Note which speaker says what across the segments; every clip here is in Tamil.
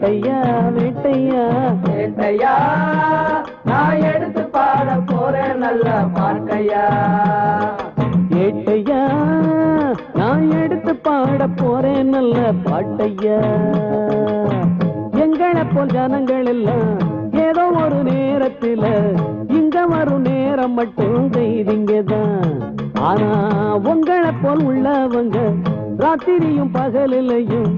Speaker 1: வேட்டையா வேட்டையா
Speaker 2: வேட்டையா நான் எடுத்து பாட போறேன் நல்ல பாட்டையா.
Speaker 1: ஏட்டையா நான் எடுத்து பாட போறேன் நல்ல பாட்டையா. எங்களை போல் ஜனங்கள் எல்லாம் ஏதோ ஒரு நேரத்துல இங்க வரும் நேரம் மட்டும் செய்திங்கதான். ஆனா உங்களை போல் உள்ளவங்க ராத்திரியும் பகலிலையும்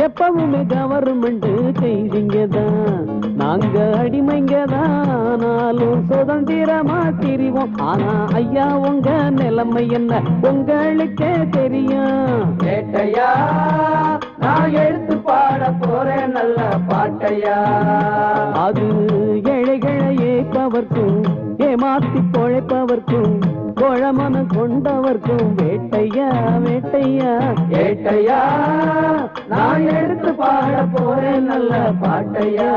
Speaker 1: எப்பவுமே கவர்மெண்ட் செய்திங்கதான். நாங்க அடிமைங்கதானாலும் சுதந்திரமா திரிவோம். ஆனா ஐயா உங்க நிலைமை என்ன உங்களுக்கே தெரியும்.
Speaker 2: வேட்டையா நான் எடுத்து பாட போறேன் நல்ல பாட்டையா.
Speaker 1: அது ஏழைகளை ஏற்பவர்க்கும் ஏமாத்தி பொழைப்பவர்க்கும் கோழமனம் கொண்டவர்க்கும் வேட்டையா வேட்டையா
Speaker 2: வேட்டையா நான் எடுத்து பாட போறேன் நல்ல பாட்டையா.